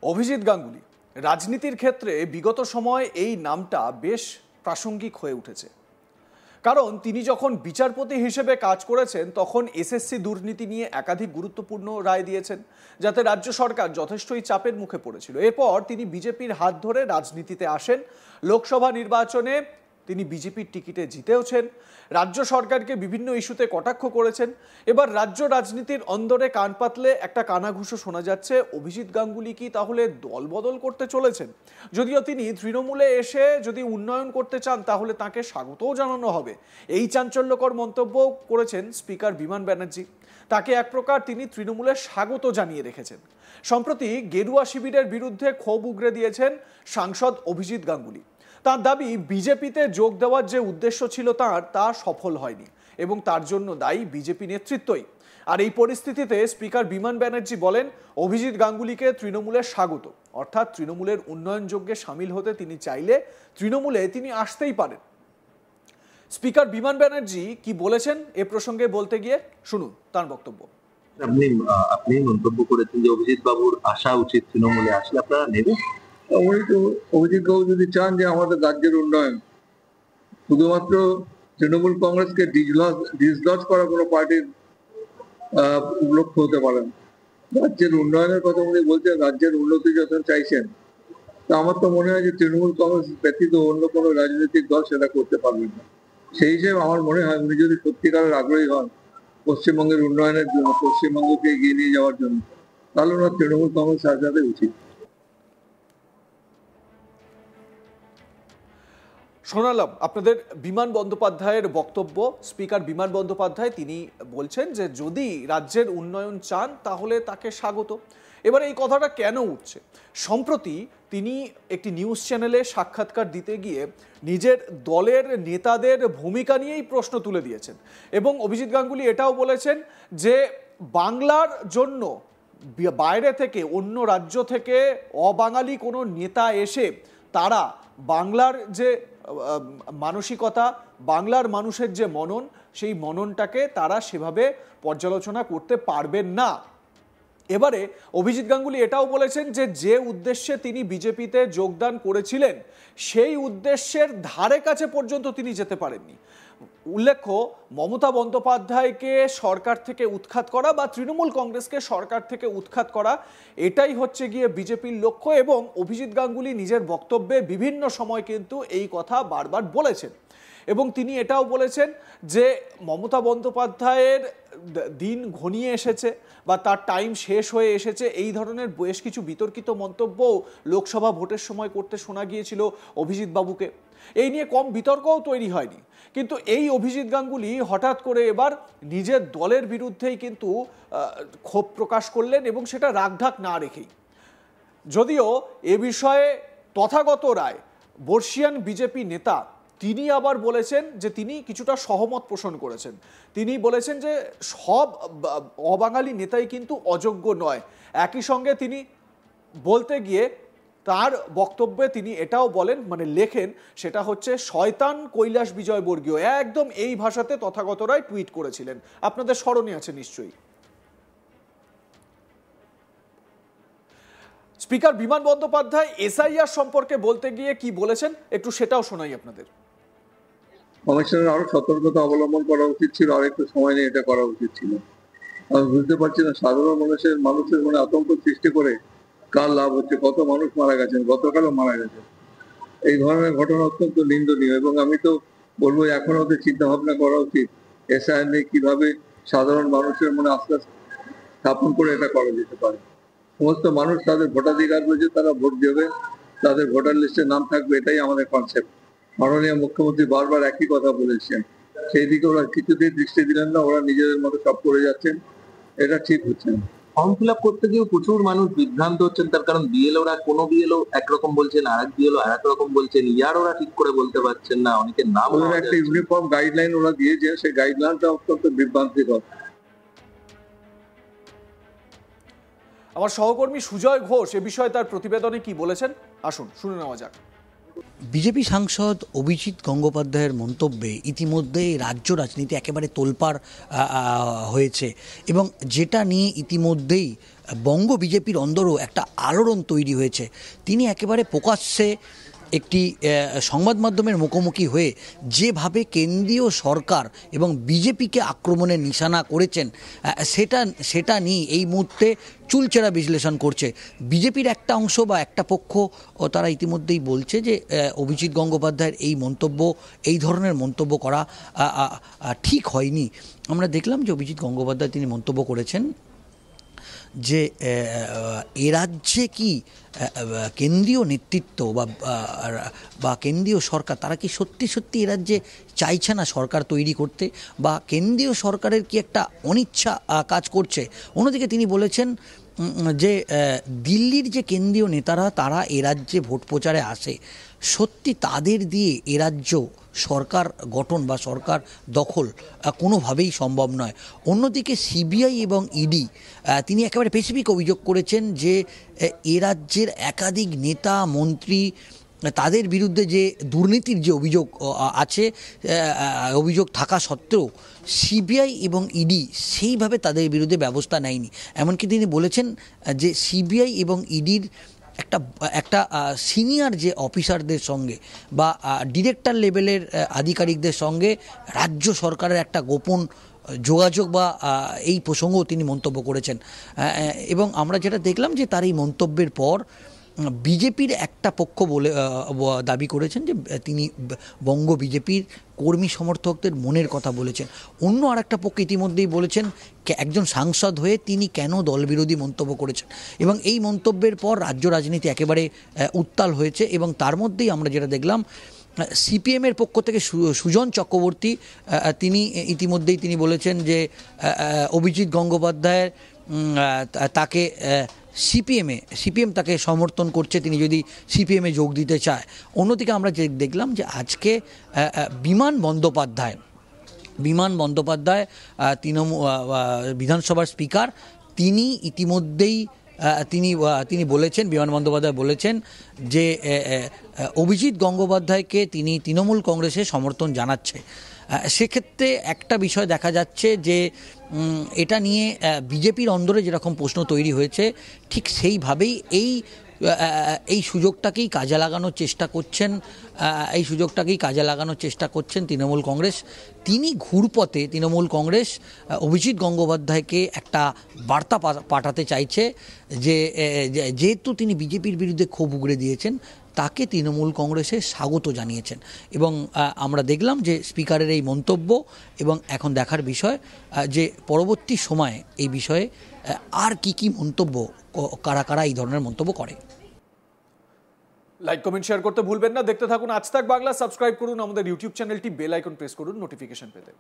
অভিজিৎ গাঙ্গুলি রাজনীতির ক্ষেত্রে বিগত সময়ে এই নামটা বেশ প্রাসঙ্গিক হয়ে উঠেছে। কারণ তিনি যখন বিচারপতি হিসেবে কাজ করেছেন তখন এসএসসি দুর্নীতি নিয়ে একাধিক গুরুত্বপূর্ণ রায় দিয়েছেন, যাতে রাজ্য সরকার যথেষ্টই চাপের মুখে পড়েছিল। এরপর তিনি বিজেপির হাত ধরে রাজনীতিতে আসেন। লোকসভা নির্বাচনে তিনি বিজেপির টিকিটে জিতেওছেন, রাজ্য সরকারকে বিভিন্ন ইস্যুতে কটাক্ষ করেছেন। এবার রাজ্য রাজনীতির অন্দরে কান পাতলে একটা কানাঘুষো শোনা যাচ্ছে, অভিজিৎ গাঙ্গুলি কি তাহলে দল বদল করতে চলেছেন? যদিও তিনি তৃণমূলে এসে যদি উন্নয়ন করতে চান তাহলে তাকে স্বাগতও জানানো হবে, এই চাঞ্চল্যকর মন্তব্য করেছেন স্পিকার বিমান ব্যানার্জি। তাকে এক প্রকার তিনি তৃণমূলের স্বাগত জানিয়ে রেখেছেন। সম্প্রতি গেরুয়া শিবিরের বিরুদ্ধে ক্ষোভ উগরে দিয়েছেন সাংসদ অভিজিৎ গাঙ্গুলি। তার দাবি, বিজেপিতে যোগ দেওয়ার যে উদ্দেশ্য ছিল তা সফল হয়নি এবং তার জন্য দায়ী বিজেপি নেতৃত্বই। আর এই পরিস্থিতিতে স্পিকার বিমান ব্যানার্জি বলেন, অভিজিৎ গাঙ্গুলিকে তৃণমূলের স্বাগত, অর্থাৎ তৃণমূলের উন্নয়ন যজ্ঞে সামিল হতে তিনি চাইলে তৃণমূলে তিনি আসতেই পারেন। স্পিকার বিমান ব্যানার্জি কি বলেছেন এ প্রসঙ্গে বলতে গিয়ে শুনুন তার বক্তব্য। আপনি মন্তব্য করেছেন যে অভিজিৎ বাবুর আসা উচিত তৃণমূলে, আসলে আপনারা নেবেন? অভিজিৎ বাবু যদি চান যে আমাদের রাজ্যের উন্নয়ন, শুধুমাত্র তৃণমূল কংগ্রেসকে ডিসলজ করা কোনো পার্টির লক্ষ্য হতে পারে না। রাজ্যের উন্নয়নের কথা উনি বলছেন, রাজ্যের উন্নতি যখন চাইছেন, তা আমার তো মনে হয় যে তৃণমূল কংগ্রেস ব্যতীত অন্য কোনো রাজনৈতিক দল সেটা করতে পারবেন না। সেই হিসেবে আমার মনে হয় উনি যদি সত্যিকারের আগ্রহী হন পশ্চিমবঙ্গের উন্নয়নের জন্য, পশ্চিমবঙ্গকে এগিয়ে নিয়ে যাওয়ার জন্য, তাহলে ওনার তৃণমূল কংগ্রেস আসাতে উচিত। শোনালাম আপনাদের বিমান বন্দ্যোপাধ্যায়ের বক্তব্য। স্পিকার বিমান বন্দ্যোপাধ্যায় তিনি বলছেন যে যদি রাজ্যের উন্নয়ন চান তাহলে তাকে স্বাগত। এবার এই কথাটা কেন উঠছে? সম্প্রতি তিনি একটি নিউজ চ্যানেলে সাক্ষাৎকার দিতে গিয়ে নিজের দলের নেতাদের ভূমিকা নিয়েই প্রশ্ন তুলে দিয়েছেন এবং অভিজিৎ গাঙ্গুলি এটাও বলেছেন যে বাংলার জন্য বাইরে থেকে, অন্য রাজ্য থেকে অবাঙালি কোনো নেতা এসে তারা বাংলার যে মানসিকতা, বাংলার মানুষের যে মনন, সেই মননটাকে তারা সেভাবে পর্যালোচনা করতে পারবেন না। এবারে অভিজিৎ গাঙ্গুলি এটাও বলেছেন যে উদ্দেশ্যে তিনি বিজেপিতে যোগদান করেছিলেন সেই উদ্দেশ্যের ধারে কাছে পর্যন্ত তিনি যেতে পারেননি। উল্লেখ্য, মমতা বন্দ্যোপাধ্যায়কে সরকার থেকে উৎখাত করা বা তৃণমূল কংগ্রেসকে সরকার থেকে উৎখাত করা, এটাই হচ্ছে গিয়ে বিজেপির লক্ষ্য এবং অভিজিৎ গাঙ্গুলি নিজের বক্তব্যে বিভিন্ন সময় কিন্তু এই কথা বারবার বলেছেন। এবং তিনি এটাও বলেছেন যে মমতা বন্দ্যোপাধ্যায়ের দিন ঘনিয়ে এসেছে বা তার টাইম শেষ হয়ে এসেছে, এই ধরনের বেশ কিছু বিতর্কিত মন্তব্য লোকসভা ভোটের সময় করতে শোনা গিয়েছিল অভিজিৎ বাবুকে। এই নিয়ে কম বিতর্কও তৈরি হয়নি, কিন্তু এই অভিজিৎ গাঙ্গুলি হঠাৎ করে এবার নিজের দলের বিরুদ্ধেই কিন্তু ক্ষোভ প্রকাশ করলেন এবং সেটা রাগঢাক না রেখেই। যদিও এ বিষয়ে তথাগত রায়, বর্ষিয়ান বিজেপি নেতা, তিনি আবার বলেছেন যে তিনি কিছুটা সহমত পোষণ করেছেন। তিনি বলেছেন যে সব অবাঙালি নেতাই কিন্তু অযোগ্য নয়। একই সঙ্গে তিনি বলতে গিয়ে তার বক্তব্যে তিনি এটাও বলেন, মানে লেখেন, সেটা হচ্ছে শয়তান কৈলাস বিজয়বর্গীয়, একদম এই ভাষাতে তথাগত রায় টুইট করেছিলেন। আপনাদের স্মরণে আছে নিশ্চয়ই। স্পিকার বিমান বন্দ্যোপাধ্যায় এসআইআর সম্পর্কে বলতে গিয়ে কি বলেছেন একটু সেটাও শোনাই আপনাদের। কমিশনের আরো সতর্কতা অবলম্বন করা উচিত ছিল, আর একটু সময় নিয়ে এটা করা উচিত ছিল। আমি বুঝতে পারছি না সাধারণ মানুষের মনে আতঙ্ক সৃষ্টি করে কার লাভ হচ্ছে। কত মানুষ মারা গেছেন, গতকালও মারা গেছেন। এই ধরনের ঘটনা অত্যন্ত নিন্দনীয় এবং আমি তো বলবো এখন ওদের চিন্তা ভাবনা করা উচিত এসআইআর নিয়ে কিভাবে সাধারণ মানুষের মনে আস্থা স্থাপন করে এটা করা যেতে পারে। সমস্ত মানুষ তাদের ভোটাধিকার রয়েছে, তারা ভোট দেবে, তাদের ভোটার লিস্টে নাম থাকবে, এটাই আমাদের কনসেপ্ট। মাননীয় মুখ্যমন্ত্রী বারবার একই কথা বলেছেন, সেই দিকে ওরা কিছুতেই দৃষ্টি দিলেন না। ওরা নিজেদের মতো সব করে যাচ্ছেন, এটা ঠিক হচ্ছে না। ফর্ম ফিল আপ করতে গিয়ে প্রচুর মানুষ বিভ্রান্ত হচ্ছেন, তার কারণ বিএলওরা কোনো বিএলও একরকম বলছেন, আর এক বিএলও আর এক রকম বলছেন, ইয়ার ওরা ঠিক করে বলতে পারছেন না, অনেকের নাম। ওদের একটা ইউনিফর্ম গাইডলাইন ওরা দিয়েছে, সেই গাইডলাইনটা অত্যন্ত বিভ্রান্তিকর। আমার সহকর্মী সুজয় ঘোষ এ বিষয়ে তার প্রতিবেদনে কি বলেছেন আসুন শুনে নেওয়া যাক। বিজেপি সাংসদ অভিজিৎ গঙ্গোপাধ্যায়ের মন্তব্যে ইতিমধ্যেই রাজ্য রাজনীতি একেবারে তোলপাড় হয়েছে এবং যেটা নিয়ে ইতিমধ্যেই বঙ্গ বিজেপির অন্দরও একটা আলোড়ন তৈরি হয়েছে। তিনি একেবারে প্রকাশ্যে একটি সংবাদ মাধ্যমের মুখোমুখি হয়ে যেভাবে কেন্দ্রীয় সরকার এবং বিজেপিকে আক্রমণের নিশানা করেছেন সেটা নিয়ে এই মুহূর্তে চুলচেরা বিশ্লেষণ করছে বিজেপির একটা অংশ বা একটা পক্ষ। তারা ইতিমধ্যেই বলছে যে অভিজিৎ গঙ্গোপাধ্যায়ের এই মন্তব্য, এই ধরনের মন্তব্য করা ঠিক হয়নি। আমরা দেখলাম যে অভিজিৎ গঙ্গোপাধ্যায় তিনি মন্তব্য করেছেন যে এ রাজ্যে কি কেন্দ্রীয় নেতৃত্ব বা কেন্দ্রীয় সরকার তারা কি সত্যি সত্যি এ রাজ্যে চাইছে না সরকার তৈরি করতে, বা কেন্দ্রীয় সরকারের কি একটা অনিচ্ছা কাজ করছে। অন্যদিকে তিনি বলেছেন যে দিল্লির যে কেন্দ্রীয় নেতারা তারা এ রাজ্যে ভোট প্রচারে আসে, সত্যি তাদের দিয়ে এ রাজ্য সরকার গঠন বা সরকার দখল কোনোভাবেই সম্ভব নয়। অন্যদিকে সিবিআই এবং ইডি তিনি একেবারে স্পেসিফিক অভিযোগ করেছেন যে এ রাজ্যের একাধিক নেতা মন্ত্রী তাদের বিরুদ্ধে যে দুর্নীতির যে অভিযোগ আছে, অভিযোগ থাকা সত্ত্বেও সিবিআই এবং ইডি সেইভাবে তাদের বিরুদ্ধে ব্যবস্থা নেয়নি। এমনকি তিনি বলেছেন যে সিবিআই এবং ইডির একটা সিনিয়র যে অফিসারদের সঙ্গে বা ডিরেক্টর লেভেলের আধিকারিকদের সঙ্গে রাজ্য সরকারের একটা গোপন যোগাযোগ বা এই প্রসঙ্গও তিনি মন্তব্য করেছেন। এবং আমরা যেটা দেখলাম যে তার এই মন্তব্যের পর বিজেপির একটা পক্ষ বলে দাবি করেছেন যে তিনি বঙ্গ বিজেপির কর্মী সমর্থকদের মনের কথা বলেছেন। অন্য আর একটা পক্ষ ইতিমধ্যেই বলেছেন একজন সাংসদ হয়ে তিনি কেন দলবিরোধী মন্তব্য করেছেন, এবং এই মন্তব্যের পর রাজ্য রাজনীতি একেবারে উত্তাল হয়েছে। এবং তার মধ্যেই আমরা যেটা দেখলাম সিপিএমের পক্ষ থেকে সুজন চক্রবর্তী তিনি ইতিমধ্যেই তিনি বলেছেন যে অভিজিৎ গঙ্গোপাধ্যায়ের তাকে সিপিএম তাকে সমর্থন করছে, তিনি যদি সিপিএমে যোগ দিতে চায়। অন্যদিকে আমরা দেখলাম যে আজকে বিমান বন্দ্যোপাধ্যায় বিধানসভার স্পিকার তিনি ইতিমধ্যেই তিনি বলেছেন, বিমান বন্দ্যোপাধ্যায় বলেছেন যে অভিজিৎ গঙ্গোপাধ্যায়কে তিনি তৃণমূল কংগ্রেসে সমর্থন জানাচ্ছে। সেক্ষেত্রে একটা বিষয় দেখা যাচ্ছে যে এটা নিয়ে বিজেপির অন্দরে যেরকম প্রশ্ন তৈরি হয়েছে ঠিক সেইভাবেই এই সুযোগটাকেই কাজে লাগানোর চেষ্টা করছেন তৃণমূল কংগ্রেস। তিনি ঘুরপথে তৃণমূল কংগ্রেস অভিজিৎ গঙ্গোপাধ্যায়কে একটা বার্তা পাঠাতে চাইছে যে যেহেতু তিনি বিজেপির বিরুদ্ধে ক্ষোভ উগড়ে দিয়েছেন তাকে তৃণমূল কংগ্রেসে স্বাগত জানিয়েছেন। এবং আমরা দেখলাম যে স্পিকারের এই মন্তব্য, এবং এখন দেখার বিষয় যে পরবর্তী সময়ে এই বিষয়ে আর কি মন্তব্য কারা এই ধরনের মন্তব্য করে। লাইক কমেন্ট শেয়ার করতে ভুলবেন না। দেখতে থাকুন আজ তাক বাংলা। সাবস্ক্রাইব করুন আমাদের ইউটিউব চ্যানেলটি, বেল আইকন প্রেস করুন নোটিফিকেশন পেতে।